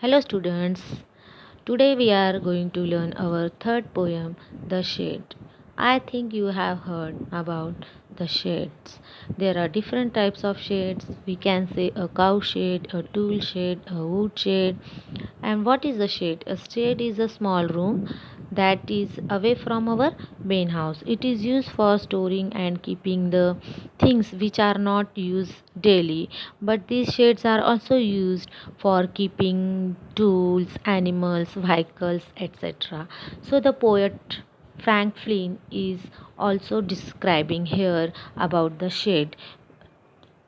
Hello, students. Today we are going to learn our third poem, The Shade. I think you have heard about the shades. There are different types of shades. We can say a cow shade, a tool shade, a wood shade. And what is a shade? A shade is a small room that is away from our main house. It is used for storing and keeping the things which are not used daily, but these shades are also used for keeping tools, animals, vehicles, etc. So the poet Frank Flynn is also describing here about the shade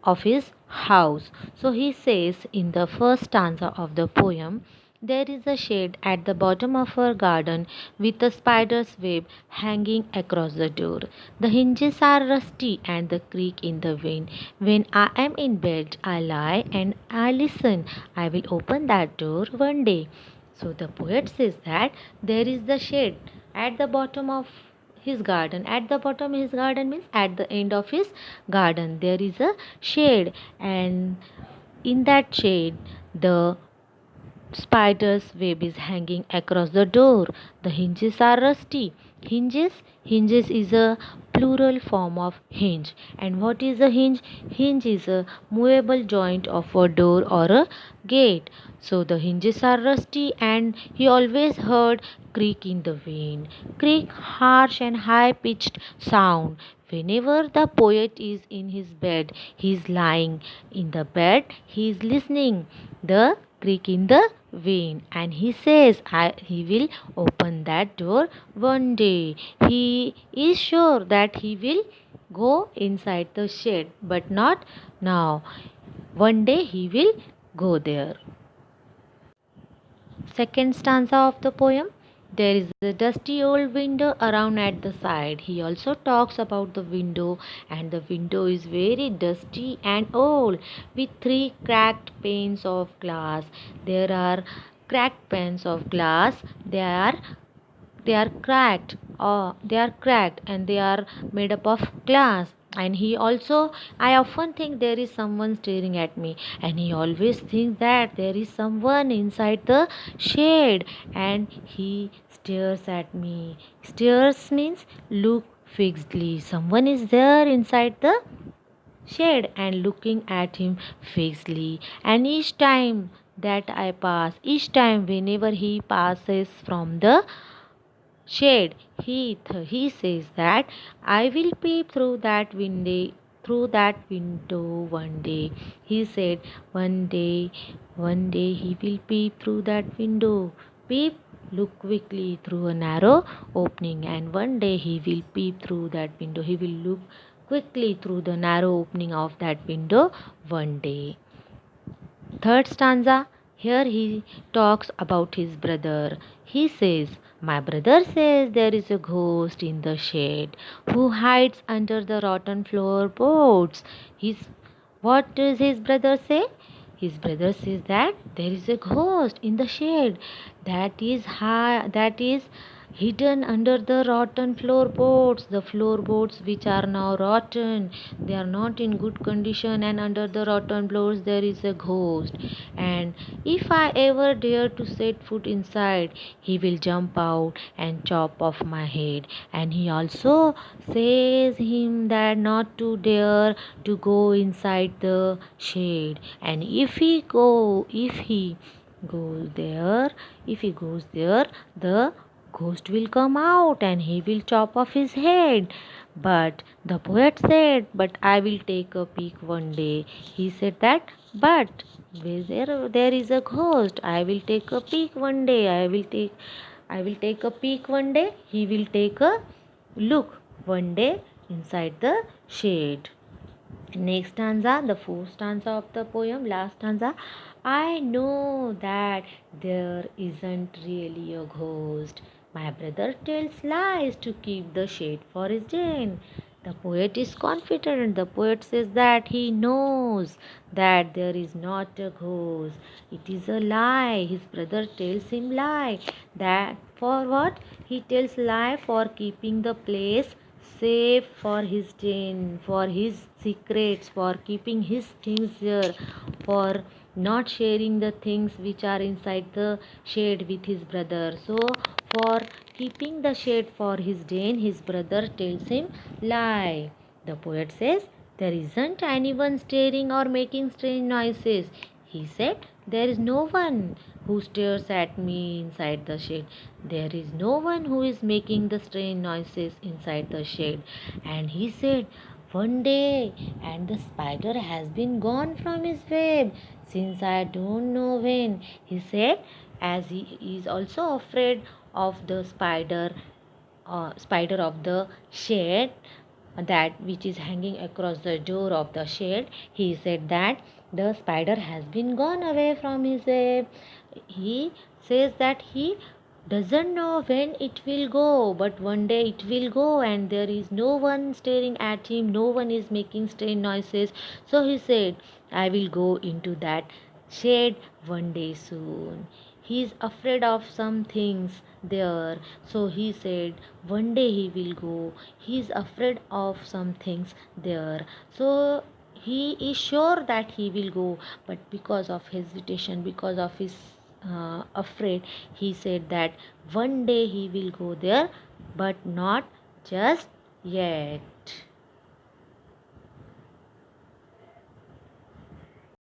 of his house. So he says in the first stanza of the poem, there is a shade at the bottom of our garden with a spider's web hanging across the door. The hinges are rusty and the creak in the wind. When I am in bed, I lie and I listen. I will open that door one day. So the poet says that there is the shade at the bottom of his garden. At the bottom of his garden means at the end of his garden there is a shade, and in that shade the spider's web is hanging across the door. The hinges are rusty. Hinges is a plural form of hinge. And what is a hinge? Hinge is a movable joint of a door or a gate. So the hinges are rusty, and he always heard creak in the wind. Creak, harsh and high pitched sound. Whenever the poet is in his bed, he is lying in the bed, he is listening the creak in the wind, and he says he will open that door one day. He is sure that he will go inside the shed, but not now. One day he will go there. Second stanza of the poem. There is a dusty old window around at the side. He also talks about the window, and the window is very dusty and old with three cracked panes of glass. There are cracked panes of glass. They are cracked and they are made up of glass. And he also, I often think there is someone staring at me, and he always thinks that there is someone inside the shade, and he stares at me. Stares means look fixedly. Someone is there inside the shade and looking at him fixedly. And each time that I pass, each time whenever he passes from the shade, he says that I will peep through that window one day. He said one day he will peep through that window. Peep, look quickly through a narrow opening, and one day he will peep through that window. He will look quickly through the narrow opening of that window one day. Third stanza. Here he talks about his brother. He says, my brother says there is a ghost in the shade who hides under the rotten floorboards. What does his brother say? His brother says that there is a ghost in the shade that is hidden under the rotten floorboards. The floorboards which are now rotten, they are not in good condition, and under the rotten floors there is a ghost. And if I ever dare to set foot inside, he will jump out and chop off my head. And he also says him that not to dare to go inside the shade. And if he goes there, the ghost will come out and he will chop off his head. But the poet said, but I will take a peek one day. He said that, but there is a ghost. I will take a peek one day. I will take a peek one day. He will take a look one day inside the shade. Next stanza, the fourth stanza of the poem, last stanza. I know that there isn't really a ghost. My brother tells lies to keep the shade for his den. The poet is confident. The poet says that he knows that there is not a ghost. It is a lie. His brother tells him lie. That for what? He tells lie for keeping the place safe for his for his secrets, for keeping his things there, for not sharing the things which are inside the shade with his brother. So for keeping the shade for his den, his brother tells him lie. The poet says, there isn't anyone staring or making strange noises. He said, there is no one who stares at me inside the shade. There is no one who is making the strange noises inside the shade. And he said, one day, and the spider has been gone from his web since I don't know when. He said, as he is also afraid of the spider of the shade, that which is hanging across the door of the shed. He said that the spider has been gone away from his web. He says that he doesn't know when it will go, but one day it will go, and there is no one staring at him, no one is making strange noises. So he said, I will go into that shade one day soon. He is afraid of some things there, so he said one day he will go. He is afraid of some things there, so he is sure that he will go, but because of hesitation, because of his afraid, he said that one day he will go there, but not just yet.